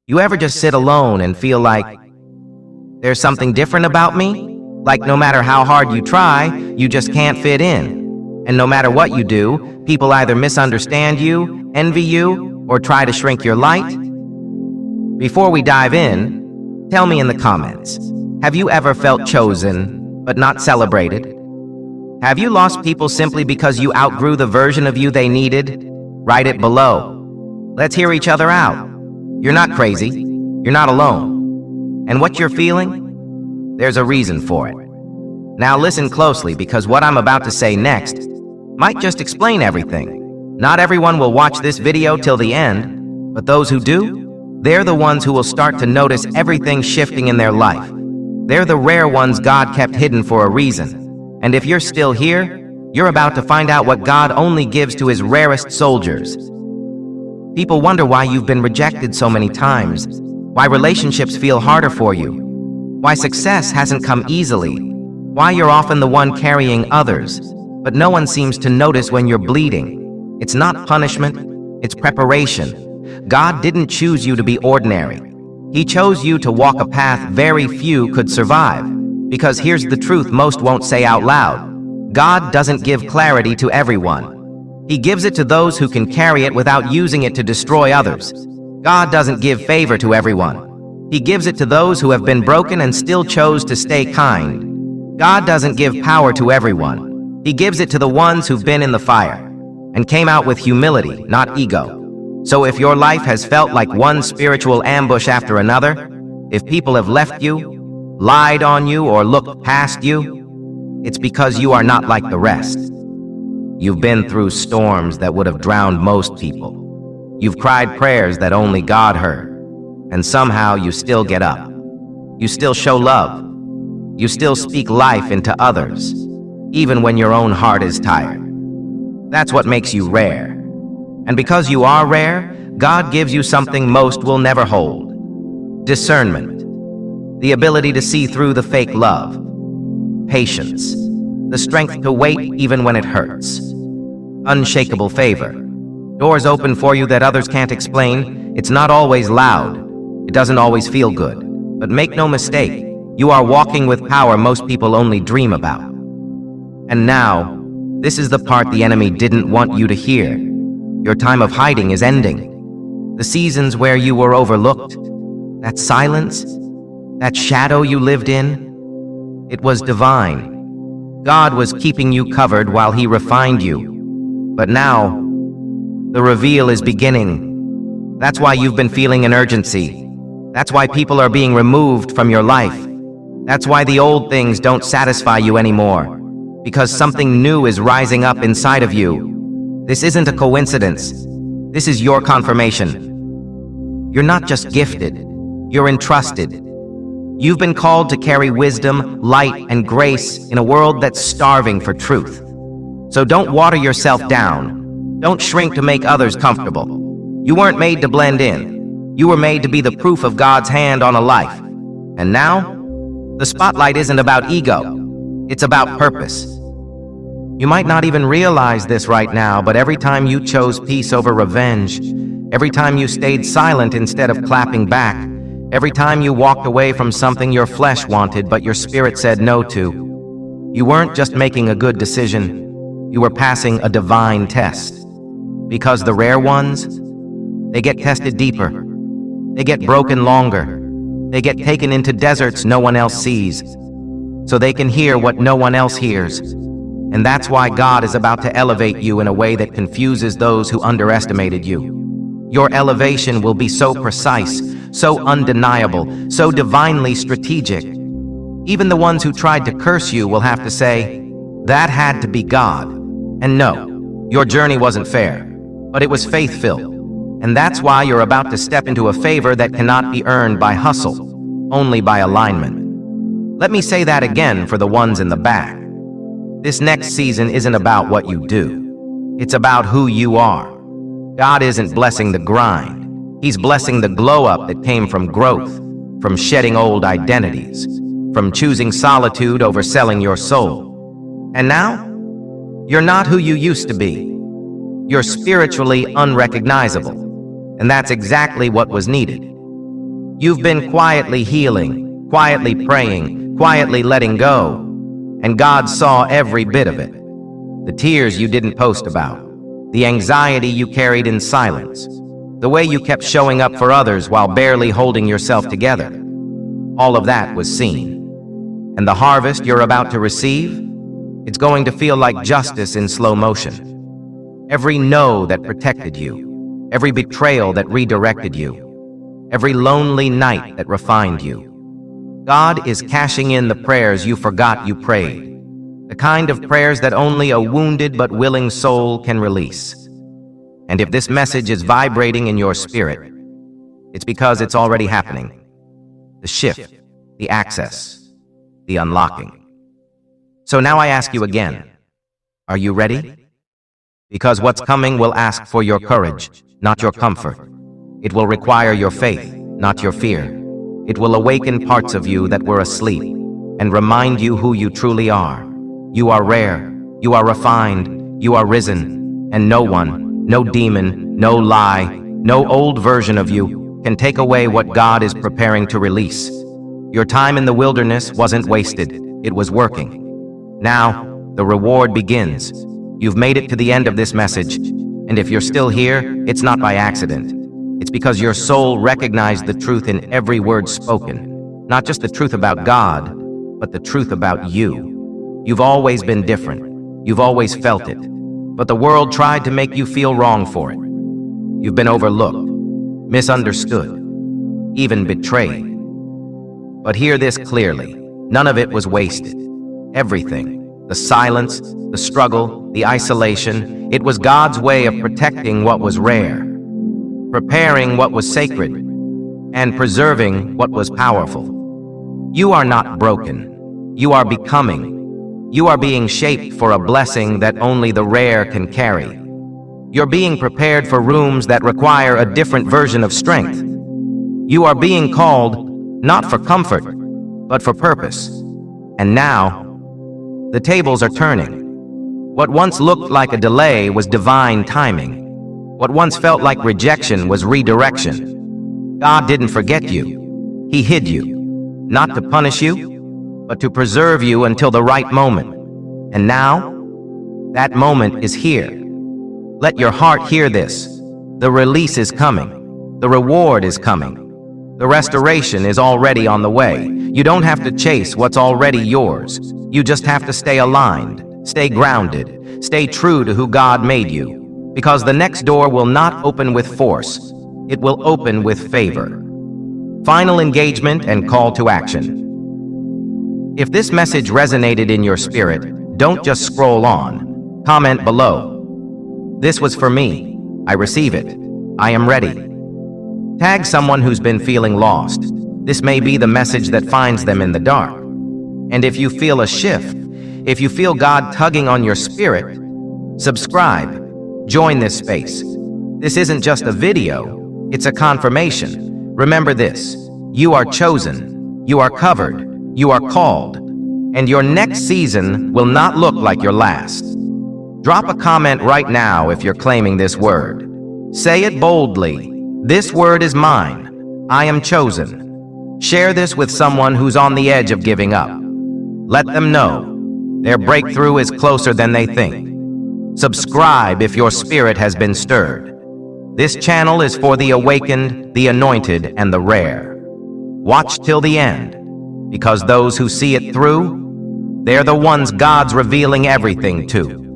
You ever just sit alone and feel like there's something different about me? Like no matter how hard you try, you just can't fit in. And no matter what you do, people either misunderstand you, envy you, or try to shrink your light? Before we dive in, tell me in the comments, have you ever felt chosen, but not celebrated? Have you lost people simply because you outgrew the version of you they needed? Write it below. Let's hear each other out. You're not crazy. You're not alone. And what you're feeling? There's a reason for it. Now listen closely, because what I'm about to say next might just explain everything. Not everyone will watch this video till the end, but those who do, they're the ones who will start to notice everything shifting in their life. They're the rare ones God kept hidden for a reason. And if you're still here, you're about to find out what God only gives to His rarest soldiers. People wonder why you've been rejected so many times, why relationships feel harder for you, why success hasn't come easily, why you're often the one carrying others, but no one seems to notice when you're bleeding. It's not punishment, it's preparation. God didn't choose you to be ordinary. He chose you to walk a path very few could survive. Because here's the truth most won't say out loud. God doesn't give clarity to everyone. He gives it to those who can carry it without using it to destroy others. God doesn't give favor to everyone. He gives it to those who have been broken and still chose to stay kind. God doesn't give power to everyone. He gives it to the ones who've been in the fire and came out with humility, not ego. So if your life has felt like one spiritual ambush after another, if people have left you, lied on you, or looked past you, it's because you are not like the rest. You've been through storms that would have drowned most people. You've cried prayers that only God heard. And somehow you still get up. You still show love. You still speak life into others, even when your own heart is tired. That's what makes you rare. And because you are rare, God gives you something most will never hold. Discernment. The ability to see through the fake love. Patience. The strength to wait even when it hurts. Unshakable favor. Doors open for you that others can't explain. It's not always loud. It doesn't always feel good. But make no mistake, you are walking with power most people only dream about. And now, this is the part the enemy didn't want you to hear. Your time of hiding is ending. The seasons where you were overlooked, that silence, that shadow you lived in, it was divine. God was keeping you covered while He refined you. But now, the reveal is beginning. That's why you've been feeling an urgency. That's why people are being removed from your life. That's why the old things don't satisfy you anymore. Because something new is rising up inside of you. This isn't a coincidence. This is your confirmation. You're not just gifted. You're entrusted. You've been called to carry wisdom, light, and grace in a world that's starving for truth. So don't water yourself down. Don't shrink to make others comfortable. You weren't made to blend in. You were made to be the proof of God's hand on a life. And now, the spotlight isn't about ego. It's about purpose. You might not even realize this right now, but every time you chose peace over revenge, every time you stayed silent instead of clapping back, every time you walked away from something your flesh wanted but your spirit said no to, you weren't just making a good decision, you were passing a divine test. Because the rare ones, they get tested deeper. They get broken longer. They get taken into deserts no one else sees, so they can hear what no one else hears. And that's why God is about to elevate you in a way that confuses those who underestimated you. Your elevation will be so precise, so undeniable, so divinely strategic. Even the ones who tried to curse you will have to say, that had to be God. And no, your journey wasn't fair, but it was faith-filled. And that's why you're about to step into a favor that cannot be earned by hustle, only by alignment. Let me say that again for the ones in the back. This next season isn't about what you do. It's about who you are. God isn't blessing the grind. He's blessing the glow-up that came from growth, from shedding old identities, from choosing solitude over selling your soul. And now, you're not who you used to be. You're spiritually unrecognizable. And that's exactly what was needed. You've been quietly healing, quietly praying, quietly letting go, and God saw every bit of it. The tears you didn't post about, the anxiety you carried in silence, the way you kept showing up for others while barely holding yourself together. All of that was seen. And the harvest you're about to receive? It's going to feel like justice in slow motion. Every no that protected you, every betrayal that redirected you, every lonely night that refined you. God is cashing in the prayers you forgot you prayed, the kind of prayers that only a wounded but willing soul can release. And if this message is vibrating in your spirit, it's because it's already happening. The shift, the access, the unlocking. So now I ask you again, are you ready? Because what's coming will ask for your courage, not your comfort. It will require your faith, not your fear. It will awaken parts of you that were asleep and remind you who you truly are. You are rare, you are refined, you are risen, and no one, no demon, no lie, no old version of you can take away what God is preparing to release. Your time in the wilderness wasn't wasted, it was working. Now, the reward begins. You've made it to the end of this message, and if you're still here, it's not by accident. It's because your soul recognized the truth in every word spoken. Not just the truth about God, but the truth about you. You've always been different. You've always felt it. But the world tried to make you feel wrong for it. You've been overlooked, misunderstood, even betrayed. But hear this clearly. None of it was wasted. Everything, the silence, the struggle, the isolation, it was God's way of protecting what was rare, preparing what was sacred, and preserving what was powerful. You are not broken. You are becoming. You are being shaped for a blessing that only the rare can carry. You're being prepared for rooms that require a different version of strength. You are being called not for comfort, but for purpose. And now, the tables are turning. What once looked like a delay was divine timing. What once felt like rejection was redirection. God didn't forget you. He hid you, not to punish you, but to preserve you until the right moment. And now, that moment is here. Let your heart hear this. The release is coming. The reward is coming. The restoration is already on the way. You don't have to chase what's already yours. You just have to stay aligned, stay grounded, stay true to who God made you. Because the next door will not open with force. It will open with favor. Final engagement and call to action. If this message resonated in your spirit, don't just scroll on. Comment below. This was for me. I receive it. I am ready. Tag someone who's been feeling lost. This may be the message that finds them in the dark. And if you feel a shift, if you feel God tugging on your spirit, subscribe. Join this space. This isn't just a video, it's a confirmation. Remember this, you are chosen, you are covered, you are called, and your next season will not look like your last. Drop a comment right now if you're claiming this word. Say it boldly. This word is mine. I am chosen. Share this with someone who's on the edge of giving up. Let them know their breakthrough is closer than they think. Subscribe if your spirit has been stirred. This channel is for the awakened, the anointed, and the rare. Watch till the end, because those who see it through, they're the ones God's revealing everything to.